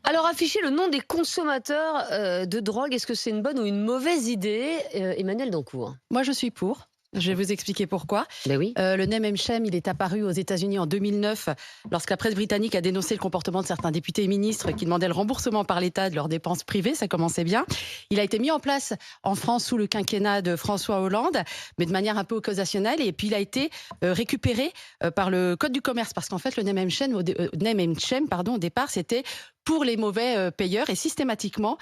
Alors, afficher le nom des consommateurs de drogue, est-ce que c'est une bonne ou une mauvaise idée, Emmanuel Dancourt? Moi, je suis pour. Je vais vous expliquer pourquoi. Ben oui. Le name and shame, il est apparu aux États-Unis en 2009, lorsque la presse britannique a dénoncé le comportement de certains députés et ministres qui demandaient le remboursement par l'État de leurs dépenses privées. Ça commençait bien. Il a été mis en place en France sous le quinquennat de François Hollande, mais de manière un peu occasionnelle. Et puis, il a été récupéré par le Code du commerce, parce qu'en fait, le name and shame, au départ, c'était pour les mauvais payeurs, et systématiquement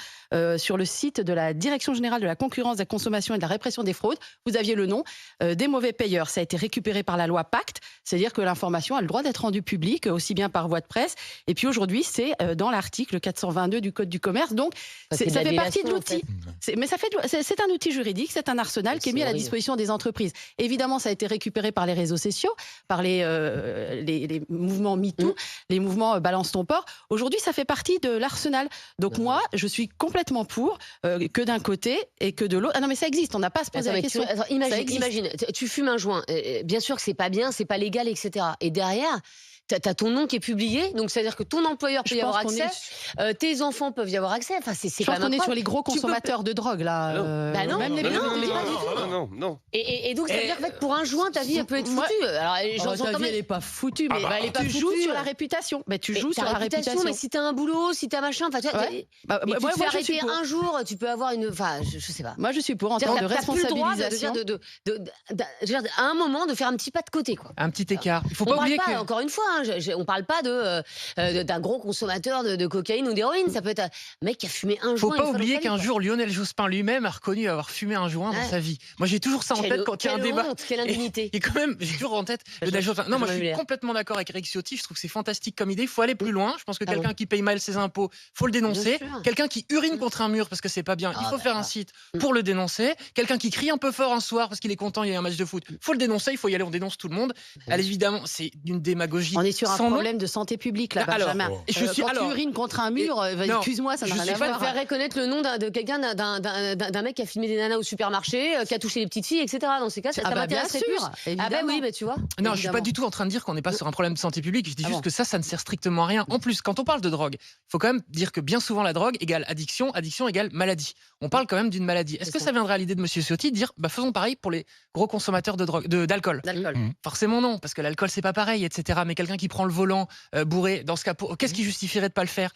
sur le site de la Direction générale de la concurrence, de la consommation et de la répression des fraudes, vous aviez le nom des mauvais payeurs. Ça a été récupéré par la loi Pacte, c'est-à-dire que l'information a le droit d'être rendue publique, aussi bien par voie de presse. Et puis aujourd'hui, c'est dans l'article 422 du Code du commerce. Donc ça fait partie de l'outil. Mais c'est un outil juridique, c'est un arsenal qui est mis à la disposition des entreprises. Évidemment, ça a été récupéré par les réseaux sociaux, par les mouvements MeToo, les mouvements Balance ton port. Aujourd'hui, ça fait partie de l'arsenal. Donc moi, je suis complètement pour que d'un côté et que de l'autre. Ah non, mais ça existe, on n'a pas à se poser la question. Imagine, tu fumes un joint. Bien sûr que c'est pas bien, c'est pas légal, etc. Et derrière, t'as ton nom qui est publié, donc c'est-à-dire que ton employeur peut y avoir accès, tes enfants peuvent y avoir accès. Enfin, c'est je pense qu'on est sur les gros consommateurs de drogue, là. Bah non, même les non. Et donc, ça veut dire que pour un joint, ta vie, elle peut être foutue. Alors, ta vie, elle n'est pas foutue, mais tu joues sur la réputation. Mais tu joues sur la réputation. Mais si t'as un boulot, si t'as machin, enfin, tu te fais arrêter un jour, tu peux avoir une... Enfin, je sais pas. Moi, je suis pour, en termes de responsabilisation. À un moment, de faire un petit pas de côté, quoi. Un petit écart. Il faut pas oublier que... Encore une fois, on parle pas d'un gros consommateur de cocaïne ou d'héroïne. Ça peut être un mec qui a fumé un joint. Faut pas oublier qu'un jour, Lionel Jospin lui-même a reconnu avoir fumé un joint dans sa vie. Moi, j'ai toujours ça en tête quand il y a un débat. Quelle indignité. Et quand même, j'ai toujours en tête Lionel Jospin. Non, moi, je suis complètement d'accord avec Eric Ciotti. Je trouve que c'est fantastique comme idée. Il faut aller plus loin. Je pense que quelqu'un qui paye mal ses impôts, faut le dénoncer. Quelqu'un qui urine contre un mur parce que c'est pas bien, il faut faire un site pour le dénoncer. Quelqu'un qui crie un peu fort un soir parce qu'il est content, il y a un match de foot, faut le dénoncer. Il faut y aller, on dénonce tout le monde. Alors, évidemment, c'est d'une démagogie. On est sur un problème de santé publique, là, Benjamin. Quand tu urines contre un mur, excuse-moi, ça n'a rien à voir. Je préférerais connaître le nom de quelqu'un, d'un mec qui a filmé des nanas au supermarché, qui a touché les petites filles, etc. Dans ces cas, ça m'intéresserait plus. Ah bah oui, tu vois. Non, je suis pas du tout en train de dire qu'on n'est pas sur un problème de santé publique. Je dis juste que ça ne sert strictement à rien. En plus, quand on parle de drogue, il faut quand même dire que bien souvent la drogue égale addiction, addiction égale maladie. On parle quand même d'une maladie. Est-ce que ça viendrait à l'idée de Monsieur Ciotti de dire, faisons pareil pour les gros consommateurs d'alcool? Forcément non, parce que l'alcool c'est pas pareil, etc. Mais quelqu'un qui prend le volant bourré, dans ce cas, qu'est-ce qui justifierait de pas le faire?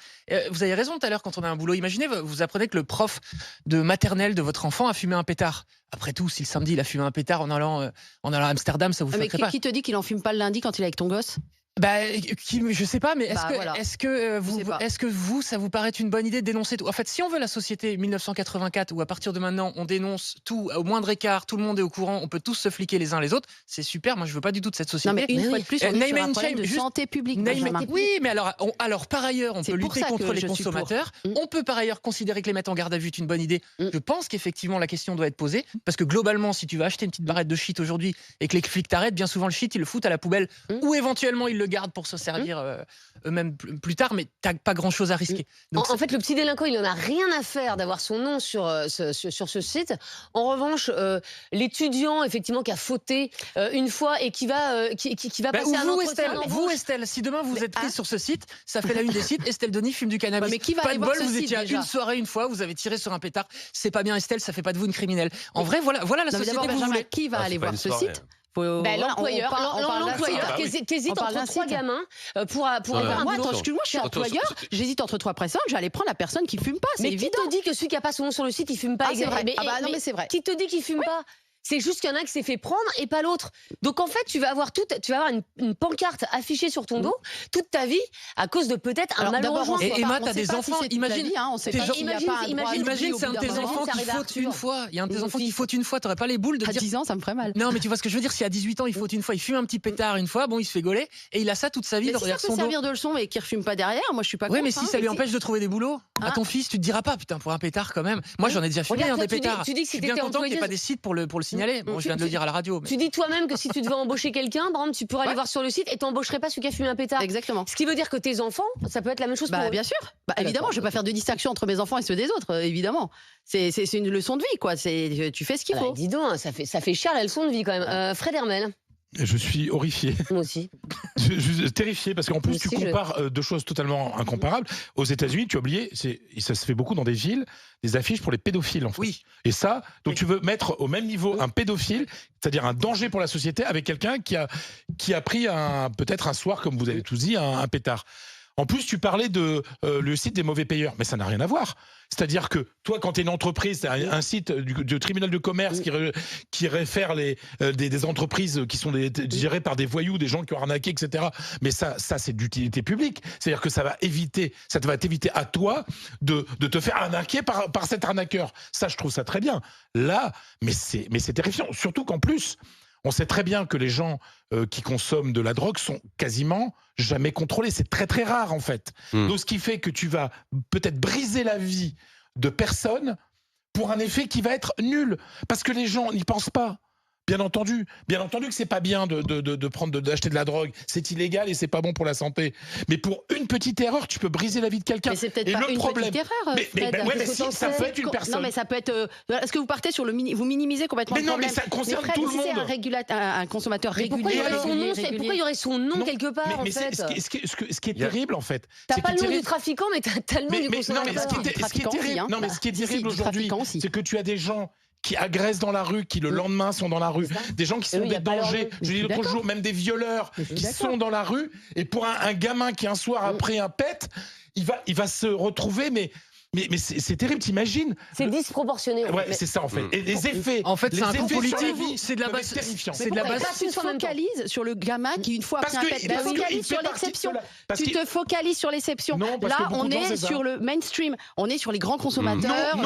Vous avez raison tout à l'heure quand on a un boulot. Imaginez, vous apprenez que le prof de maternelle de votre enfant a fumé un pétard. Après tout, si le samedi il a fumé un pétard en allant à Amsterdam, ça vous fait pas. Qui te dit qu'il en fume pas le lundi quand il est avec ton gosse? Je sais pas, mais est-ce que vous, ça vous paraît une bonne idée de dénoncer tout? En fait, si on veut la société 1984 où à partir de maintenant on dénonce tout au moindre écart, tout le monde est au courant, on peut tous se fliquer les uns les autres, c'est super. Moi, je veux pas du tout de cette société. Non, mais une fois de plus, on est sur un problème de santé publique. Oui, mais alors par ailleurs, on peut lutter contre les consommateurs. On peut par ailleurs considérer que les mettre en garde à vue est une bonne idée. Je pense qu'effectivement la question doit être posée parce que globalement, si tu vas acheter une petite barrette de shit aujourd'hui et que les flics t'arrêtent, bien souvent le shit ils le foutent à la poubelle ou éventuellement ils le gardent pour se servir eux-mêmes plus tard, mais t'as pas grand-chose à risquer. Donc, en fait, le petit délinquant, il en a rien à faire d'avoir son nom sur ce site. En revanche, l'étudiant, effectivement, qui a fauté une fois et qui va passer un entretien d'embauche. Vous, Estelle, si demain vous êtes prise sur ce site, ça fait la une des sites, Estelle Denis fume du cannabis. Mais qui va pas aller de voir bol, ce vous site, étiez à déjà une soirée une fois, vous avez tiré sur un pétard. C'est pas bien, Estelle, ça fait pas de vous une criminelle. En vrai, voilà la société que vous voulez. Qui va aller voir ce site? L'employeur qui hésite entre trois gamins pour avoir un boulot. Excuse-moi, je suis employeur, j'hésite entre trois personnes, j'allais prendre la personne qui fume pas, c'est évident. Mais qui te dit que celui qui a pas son nom sur le site, il fume pas? C'est vrai. Non, mais c'est vrai. Qui te dit qu'il fume pas? C'est juste qu'il y en a qui s'est fait prendre et pas l'autre. Donc en fait, tu vas avoir une pancarte affichée sur ton dos toute ta vie à cause de peut-être un malheureux joint. Et Emma, t'as des enfants, imagine, imagine c'est un de tes enfants qui faute une fois. Il y a un de tes enfants qui faute une fois, t'aurais pas les boules de dire... À 10 ans, ça me ferait mal. Non, mais tu vois ce que je veux dire, si à 18 ans, il faute une fois, il fume un petit pétard une fois, bon, il se fait gauler, et il a ça toute sa vie derrière son dos. Ça peut servir de leçon, mais qu'il refume pas derrière, moi je suis pas contre. Oui, mais si ça lui empêche de trouver des boulots, à ton fils, tu te diras pas, putain, pour un pétard quand même. Moi, j'en ai déjà fumé des pétards. Je suis bien content qu'il n'y ait pas des sites pour le signaler. Bon, je viens de le dire à la radio. Tu dis toi-même que si tu devais embaucher quelqu'un, par exemple, tu pourrais aller voir sur le site et t'embaucherais pas celui qui a fumé un pétard. Exactement. Ce qui veut dire que tes enfants, ça peut être la même chose pour eux. Bien sûr. Évidemment, je vais pas faire de distinction entre mes enfants et ceux des autres, évidemment. C'est une leçon de vie, quoi. Tu fais ce qu'il faut. Dis donc, ça fait cher la leçon de vie quand même. Fred Hermel. Je suis horrifié. Moi aussi. Je suis terrifié parce qu'en plus, Aussi, tu compares deux choses totalement incomparables. Aux États-Unis, tu as oublié, ça se fait beaucoup dans des villes, des affiches pour les pédophiles. En fait. Oui. Et ça, donc tu veux mettre au même niveau un pédophile, c'est-à-dire un danger pour la société, avec quelqu'un qui a pris peut-être un soir, comme vous avez tous dit, un pétard. En plus, tu parlais de le site des mauvais payeurs, mais ça n'a rien à voir. C'est-à-dire que toi, quand tu es une entreprise, c'est un site du tribunal de commerce qui réfère des entreprises qui sont gérées par des voyous, des gens qui ont arnaqué, etc. Mais ça c'est d'utilité publique. C'est-à-dire que ça va t'éviter à toi de te faire arnaquer par cet arnaqueur. Ça, je trouve ça très bien. Là, mais c'est terrifiant. Surtout qu'en plus, on sait très bien que les gens qui consomment de la drogue sont quasiment jamais contrôlés. C'est très très rare en fait. Donc ce qui fait que tu vas peut-être briser la vie de personnes pour un effet qui va être nul. Parce que les gens n'y pensent pas. Bien entendu que c'est pas bien d'acheter de la drogue, c'est illégal et c'est pas bon pour la santé. Mais pour une petite erreur, tu peux briser la vie de quelqu'un. Mais c'est peut-être pas une petite erreur. Mais si, ça peut être une personne. Non, mais ça peut être. Est-ce que vous partez sur vous minimisez complètement le problème. Mais ça concerne tout le monde. C'est un consommateur régulier. Pourquoi il y aurait son nom quelque part en fait? Ce qui est terrible en fait. T'as pas le nom du trafiquant, mais t'as le nom du consommateur. Non, mais ce qui est terrible aujourd'hui, c'est que tu as des gens qui agressent dans la rue, qui le lendemain sont dans la rue, des gens qui sont des dangers, je dis l'autre jour, même des violeurs qui sont dans la rue, et pour un gamin qui un soir a pris un pet, il va se retrouver, mais c'est terrible, t'imagines? C'est disproportionné. Ouais, c'est ça en fait. Et les effets. En fait, c'est un coup politique. C'est de la base terrifiant. C'est de la base. Tu te focalises sur le gamin qui une fois après un pet. Tu te focalises sur l'exception. Tu te focalises sur l'exception. Là, on est sur le mainstream. On est sur les grands consommateurs.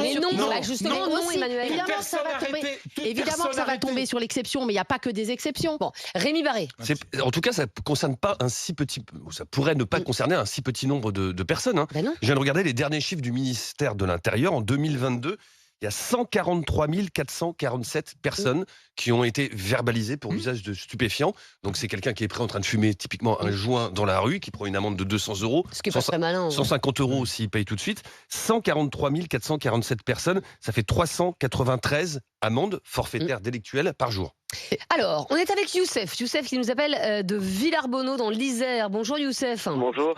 Justement, non, Emmanuel. Évidemment que ça va tomber sur l'exception, mais il n'y a pas que des exceptions. Bon, Rémi Barré. En tout cas, ça ne concerne pas ça pourrait ne pas concerner un si petit nombre de personnes. Hein. Je viens de regarder les derniers chiffres du ministère de l'Intérieur. En 2022, il y a 143 447 personnes qui ont été verbalisées pour l'usage de stupéfiants. Donc c'est quelqu'un qui est prêt en train de fumer typiquement un joint dans la rue, qui prend une amende de 200 €. Ce qui est pas très malin. 150 € s'il paye tout de suite. 143 447 personnes, ça fait 393 amendes forfaitaires délictuelles par jour. Alors, on est avec Youssef. Youssef qui nous appelle de Villarbonneau dans l'Isère. Bonjour Youssef. Bonjour.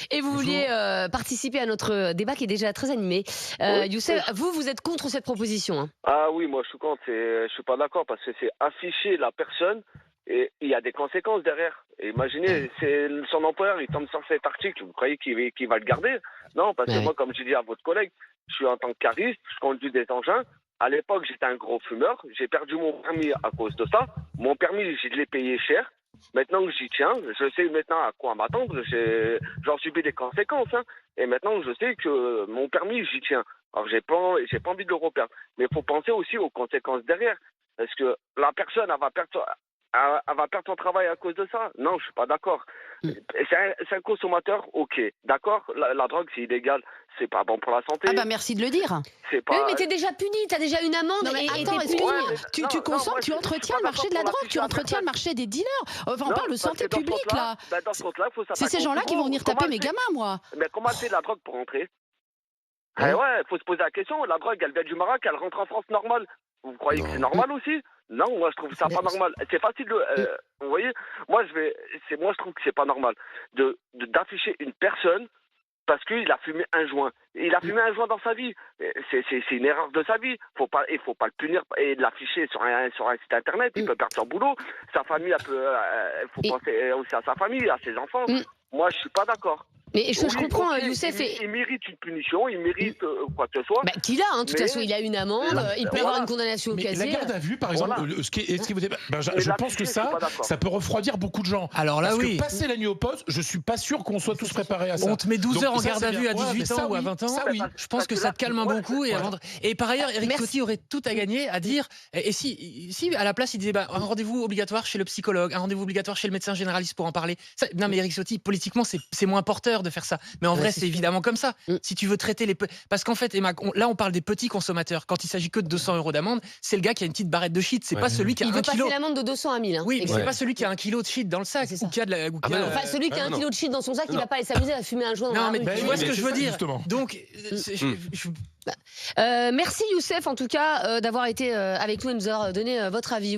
Et vous vouliez participer à notre débat qui est déjà très animé. Youssef, vous êtes contre cette proposition hein? Ah oui, moi je suis contre. Je suis pas d'accord parce que c'est afficher la personne et il y a des conséquences derrière. Et imaginez, c'est son employeur, il tombe sur cet article, vous croyez qu'il va le garder? Non, parce que moi, comme je dis à votre collègue, je suis en tant que cariste, je conduis des engins. À l'époque, j'étais un gros fumeur. J'ai perdu mon permis à cause de ça. Mon permis, je l'ai payé cher. Maintenant que j'y tiens, je sais maintenant à quoi m'attendre. J'en subis des conséquences. Hein. Et maintenant, je sais que mon permis, j'y tiens. Alors, j'ai pas envie de le reperdre. Mais il faut penser aussi aux conséquences derrière. Parce que la personne, elle va perdre son travail à cause de ça. Non, je suis pas d'accord. C'est un consommateur, ok. D'accord, la drogue, c'est illégal. C'est pas bon pour la santé. Ah bah merci de le dire. C'est pas... Oui, mais t'es déjà puni, t'as déjà une amende. Non, mais attends, tu consommes, tu entretiens le marché de la drogue, tu entretiens le marché des dealers. Enfin, on parle de santé publique là. C'est ces gens-là qui vont venir taper mes gamins, moi. Mais comment c'est de la drogue pour rentrer? Ouais, il faut se poser la question. La drogue, elle vient du Maroc, elle rentre en France normale. Vous croyez que c'est normal aussi? Non, moi je trouve ça pas normal. C'est facile de... vous voyez, moi je trouve que c'est pas normal d'afficher une personne parce qu'il a fumé un joint. Il a fumé un joint dans sa vie. C'est une erreur de sa vie. Il faut pas le punir et l'afficher sur un site internet. Il peut perdre son boulot. Sa famille, il faut penser aussi à sa famille, à ses enfants. Moi, je suis pas d'accord. Mais je comprends, Youssef. Il mérite une punition, il mérite quoi que ce soit. Qu'il a, de toute façon, il a une amende, il peut avoir une condamnation au casier. La garde à vue, par exemple, je pense que ça peut refroidir beaucoup de gens. Alors là, parce que passer la nuit au poste, je suis pas sûr qu'on soit tous préparés à ça. On te met 12 heures en garde à vue à 18 ans ou à 20 ans. Je pense que ça te calme un bon coup. Et par ailleurs, Éric Ciotti aurait tout à gagner à dire, et si à la place, il disait un rendez-vous obligatoire chez le psychologue, un rendez-vous obligatoire chez le médecin généraliste pour en parler. Non, mais Éric Ciotti, politiquement, c'est moins porteur de faire ça. Mais en vrai, c'est évidemment comme ça. Si tu veux traiter les... Parce qu'en fait, Emma, là, on parle des petits consommateurs. Quand il s'agit que de 200 € d'amende, c'est le gars qui a une petite barrette de shit. C'est pas celui qui a 1 kilo... Il veut passer l'amende de 200 à 1000. Oui, mais c'est pas celui qui a 1 kilo de shit dans le sac. Ou qui a de la... Enfin, celui qui a 1 kilo de shit dans son sac, il va pas aller s'amuser à fumer un joint dans la rue. Non, mais tu vois ce que je veux dire. Donc... Merci Youssef, en tout cas, d'avoir été avec nous et de nous avoir donné votre avis.